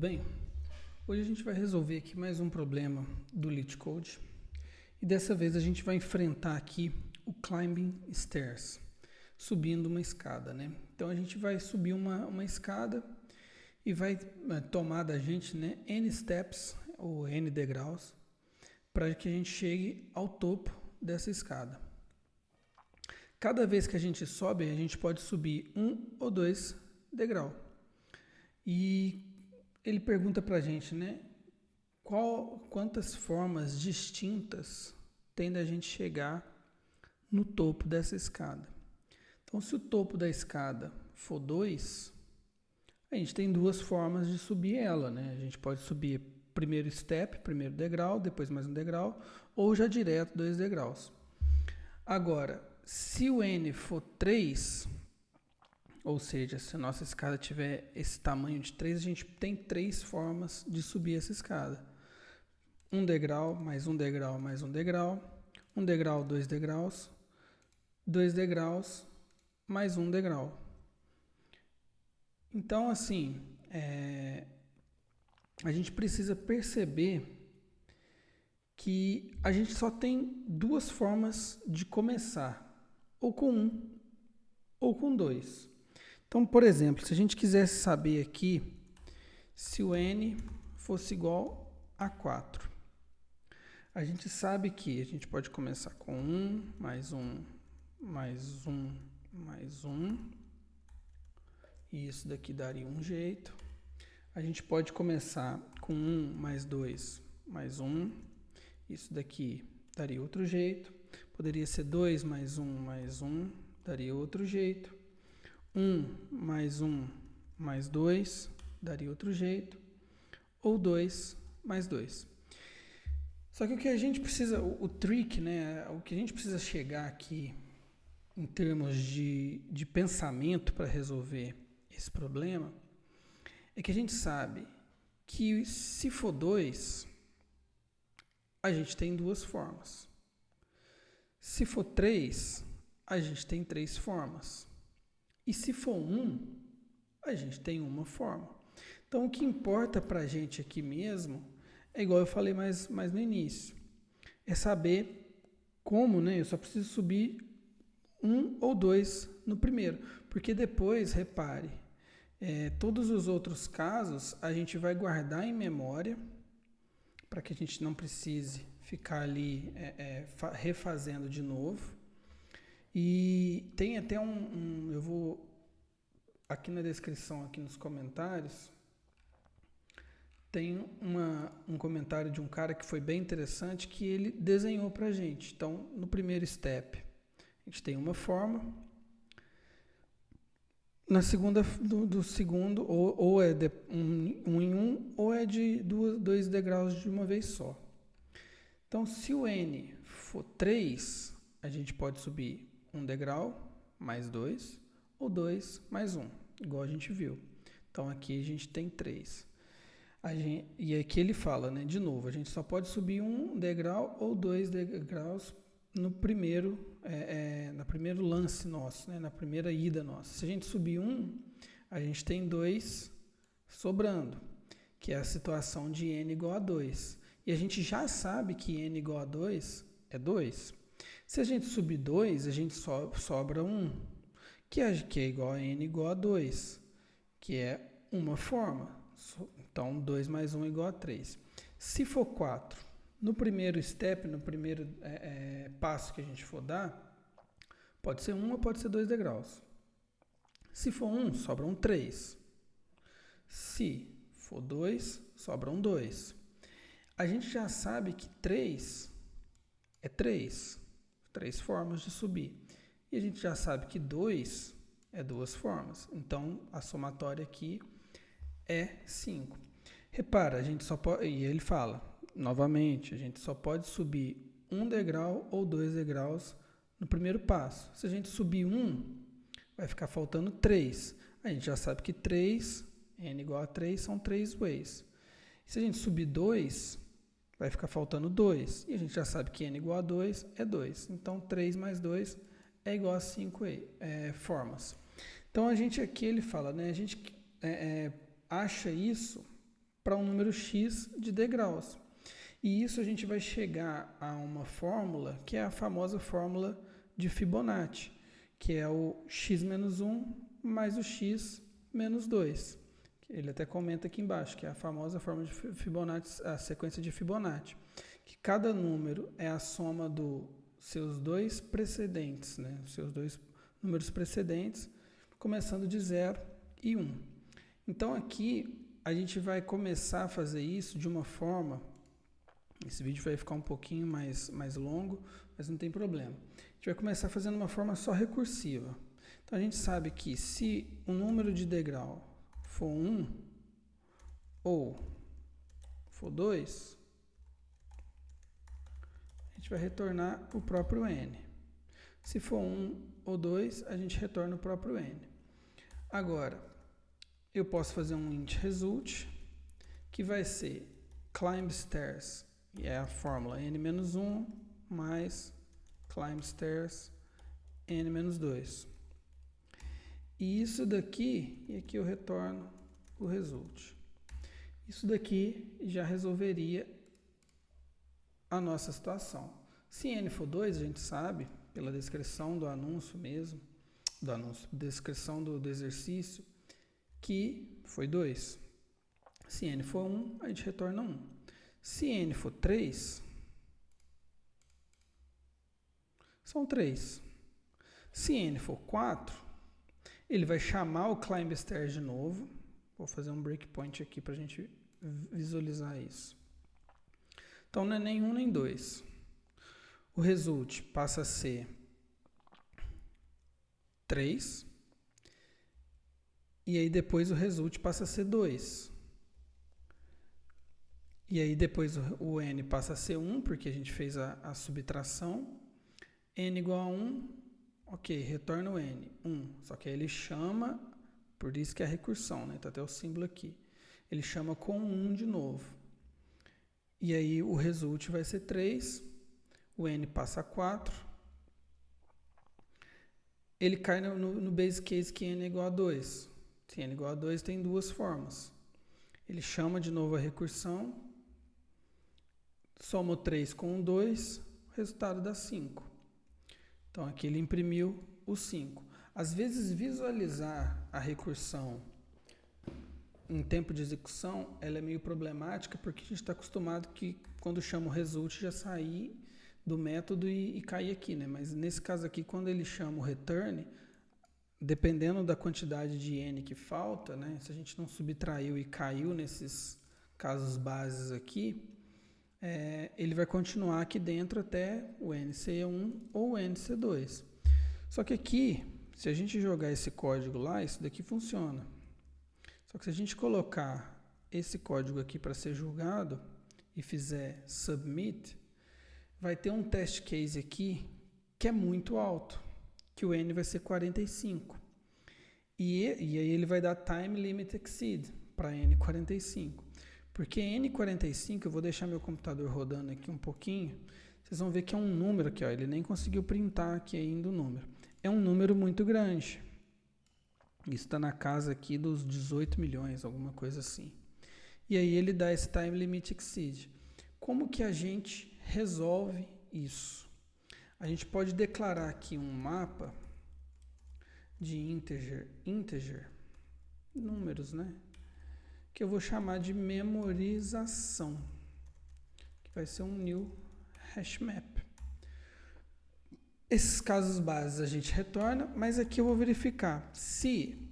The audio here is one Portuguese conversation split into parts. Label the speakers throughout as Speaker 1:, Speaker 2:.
Speaker 1: bem? Hoje a gente vai resolver aqui mais um problema do LeetCode e dessa vez a gente vai enfrentar aqui o Climbing Stairs, subindo uma escada, né? Então a gente vai subir uma escada e vai tomar da gente, né, N steps ou N degraus para que a gente chegue ao topo dessa escada. Cada vez que a gente sobe, a gente pode subir 1 ou 2 degraus. E ele pergunta para a gente, né, quantas formas distintas tem da gente chegar no topo dessa escada. Então, se o topo da escada for 2, a gente tem duas formas de subir ela, né? A gente pode subir primeiro step, primeiro degrau, depois mais um degrau, ou já direto 2 degraus. Agora, se o N for 3, ou seja, se a nossa escada tiver esse tamanho de 3, a gente tem 3 formas de subir essa escada. Um degrau, mais um degrau, mais um degrau, 2 degraus, 2 degraus, mais um degrau. Então, assim, a gente precisa perceber que a gente só tem 2 formas de começar, ou com 1 ou com 2. Então, por exemplo, se a gente quisesse saber aqui se o N fosse igual a 4, a gente sabe que a gente pode começar com 1, mais 1, mais 1, mais 1, e isso daqui daria um jeito. A gente pode começar com 1 mais 2, mais 1, isso daqui daria outro jeito. Poderia ser 2 mais 1, mais 1, daria outro jeito. 1 mais 1 mais 2 daria outro jeito, ou 2 mais 2. Só que o que a gente precisa, o trick, né, o que a gente precisa chegar aqui em termos de pensamento para resolver esse problema é que a gente sabe que se for 2, a gente tem 2 formas. Se for 3, a gente tem 3 formas. E se for 1, a gente tem uma forma. Então, o que importa para a gente aqui mesmo, é igual eu falei mais no início, é saber como, né? Eu só preciso subir 1 ou 2 no primeiro. Porque depois, repare, todos os outros casos a gente vai guardar em memória, para que a gente não precise ficar ali refazendo de novo. E tem até eu vou aqui na descrição, aqui nos comentários, tem um comentário de um cara que foi bem interessante, que ele desenhou pra gente. Então, no primeiro step, a gente tem uma forma. Na segunda, do segundo, ou é de um em um, ou é de 2 degraus de uma vez só. Então, se o N for 3, a gente pode subir 1 degrau, mais 2, ou 2 mais 1, igual a gente viu. Então, aqui a gente tem 3. E aqui ele fala, né, de novo, a gente só pode subir 1 degrau ou 2 degraus no primeiro, no primeiro lance nosso, né, na primeira ida nossa. Se a gente subir 1, a gente tem 2 sobrando, que é a situação de N igual a 2. E a gente já sabe que N igual a 2 é 2. Se a gente subir 2, a gente sobra 1, que é igual a N igual a 2, que é uma forma. Então, 2 mais 1 é igual a 3. Se for 4, no primeiro step, no primeiro passo que a gente for dar, pode ser 1 ou pode ser 2 degraus. Se for 1, sobram 3. Se for 2, sobram 2. A gente já sabe que 3 é 3. 3 formas de subir. E a gente já sabe que 2 é 2 formas. Então, a somatória aqui é 5. Repara, a gente só pode, e ele fala, novamente, a gente só pode subir 1 degrau ou 2 degraus no primeiro passo. Se a gente subir 1, vai ficar faltando 3. A gente já sabe que 3, N igual a 3, são 3 ways. Se a gente subir 2, vai ficar faltando 2. E a gente já sabe que N igual a 2 é 2. Então, 3 mais 2 é igual a 5 formas. Então, a gente aqui, ele fala, né, a gente acha isso para um número x de degraus. E isso a gente vai chegar a uma fórmula, que é a famosa fórmula de Fibonacci, que é o x-1 mais o x menos 2. Ele até comenta aqui embaixo, que é a famosa fórmula de Fibonacci, a sequência de Fibonacci, que cada número é a soma dos seus dois precedentes, né? Os seus dois números precedentes, começando de 0 e 1. Então aqui a gente vai começar a fazer isso de uma forma, esse vídeo vai ficar um pouquinho mais longo, mas não tem problema. A gente vai começar fazendo uma forma só recursiva. Então a gente sabe que se o número de degrau for 1 ou for 2, a gente vai retornar o próprio n. Se for 1 ou 2, a gente retorna o próprio n. Agora, eu posso fazer um int result, que vai ser climb stairs, e é a fórmula n-1 mais climb stairs n-2. E isso daqui, e aqui eu retorno o result. Isso daqui já resolveria a nossa situação. Se n for 2, a gente sabe, pela descrição do anúncio mesmo, descrição do exercício, que foi 2. Se n for 1, a gente retorna 1. Se n for 3, são 3. Se n for 4, ele vai chamar o climb stairs de novo. Vou fazer um breakpoint aqui para a gente visualizar isso. Então não é nem 1 nem 2. O result passa a ser 3. E aí depois o result passa a ser 2. E aí depois o n passa a ser 1, porque a gente fez a subtração. N igual a 1, ok, retorna o n, 1. Só que aí ele chama, por isso que é a recursão, né? Tá até o símbolo aqui. Ele chama com 1 de novo. E aí o result vai ser 3, o n passa a 4. Ele cai no base case que n é igual a 2. Se n é igual a 2, tem duas formas. Ele chama de novo a recursão, soma o 3 com o 2, o resultado dá 5. Então aqui ele imprimiu o 5. Às vezes visualizar a recursão em tempo de execução, ela é meio problemática, porque a gente está acostumado que quando chama o result já sair do método e cair aqui, né? Mas nesse caso aqui, quando ele chama o return, dependendo da quantidade de n que falta, né? Se a gente não subtraiu e caiu nesses casos bases aqui, ele vai continuar aqui dentro até o n ser 1 ou o n ser 2. Só que aqui, se a gente jogar esse código lá, isso daqui funciona. Só que se a gente colocar esse código aqui para ser julgado e fizer submit, vai ter um test case aqui que é muito alto, que o n vai ser 45. E aí ele vai dar time limit exceed para n45. Porque n45, eu vou deixar meu computador rodando aqui um pouquinho, vocês vão ver que é um número aqui, ó, ele nem conseguiu printar aqui ainda o número. É um número muito grande. Isso está na casa aqui dos 18 milhões, alguma coisa assim. E aí ele dá esse time limit exceed. Como que a gente resolve isso? A gente pode declarar aqui um mapa de integer, números, né? Que eu vou chamar de memorização, que vai ser um new hash map. Esses casos bases a gente retorna, mas aqui eu vou verificar se,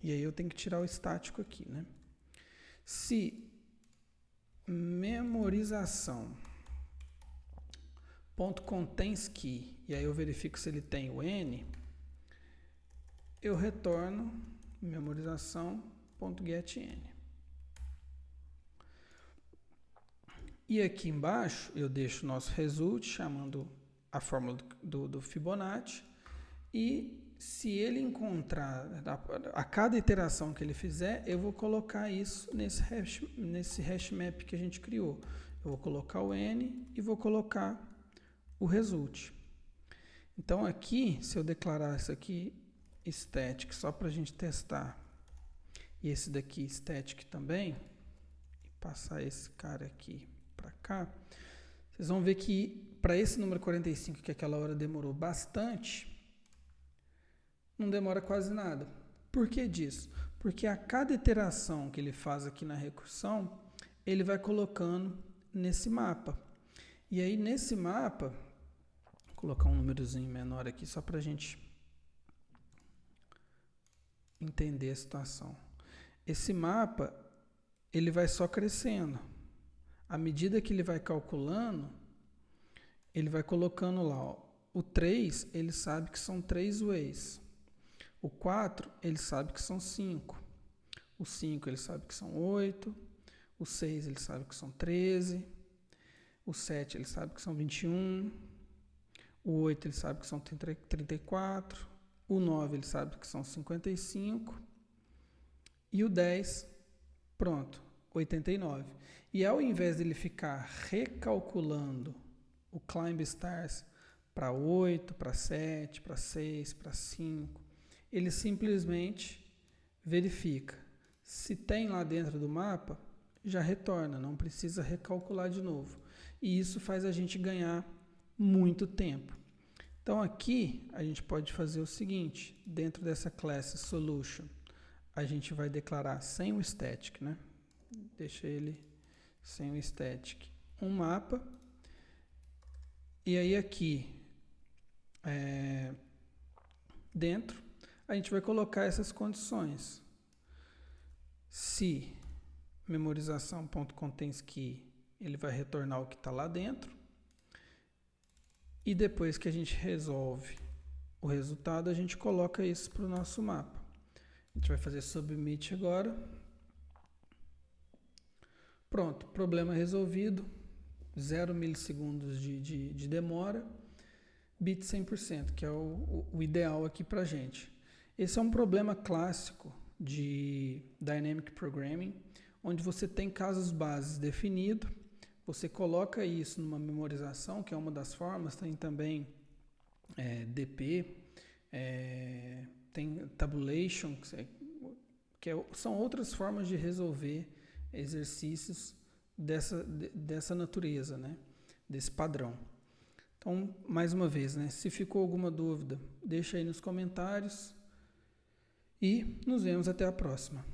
Speaker 1: e aí eu tenho que tirar o estático aqui, né? Se memorização ponto contains key, e aí eu verifico se ele tem o n, eu retorno memorização.getN. E aqui embaixo eu deixo o nosso result chamando a fórmula do Fibonacci, e se ele encontrar, a cada iteração que ele fizer, eu vou colocar isso nesse hash map que a gente criou. Eu vou colocar o n e vou colocar o result. Então aqui, se eu declarar isso aqui static, só para a gente testar, e esse daqui static também, e passar esse cara aqui para cá, vocês vão ver que para esse número 45, que aquela hora demorou bastante, não demora quase nada. Por que disso? Porque a cada iteração que ele faz aqui na recursão, ele vai colocando nesse mapa. E aí, nesse mapa, vou colocar um númerozinho menor aqui só para a gente entender a situação. Esse mapa, ele vai só crescendo. À medida que ele vai calculando, ele vai colocando lá, ó, o 3, ele sabe que são 3 ways. O 4, ele sabe que são 5. O 5, ele sabe que são 8. O 6, ele sabe que são 13. O 7, ele sabe que são 21. O 8, ele sabe que são 34. O 9, ele sabe que são 55. E o 10, pronto, 89. E ao invés dele ficar recalculando o climb stars para 8, para 7, para 6, para 5, ele simplesmente verifica. Se tem lá dentro do mapa, já retorna, não precisa recalcular de novo. E isso faz a gente ganhar muito tempo. Então aqui a gente pode fazer o seguinte, dentro dessa class solution, a gente vai declarar sem o static, né? Deixa ele sem o static. Um mapa. E aí aqui, dentro, a gente vai colocar essas condições. Se memorização.contains_key, ele vai retornar o que está lá dentro. E depois que a gente resolve o resultado, a gente coloca isso para o nosso mapa. A gente vai fazer submit agora. Pronto, problema resolvido. 0 milissegundos de demora. Bit 100%, que é o ideal aqui para a gente. Esse é um problema clássico de Dynamic Programming, onde você tem casos bases definidos, você coloca isso numa memorização, que é uma das formas, tem também DP, tem tabulation, são outras formas de resolver exercícios dessa natureza, né? Desse padrão. Então, mais uma vez, né? Se ficou alguma dúvida, deixa aí nos comentários e nos vemos até a próxima.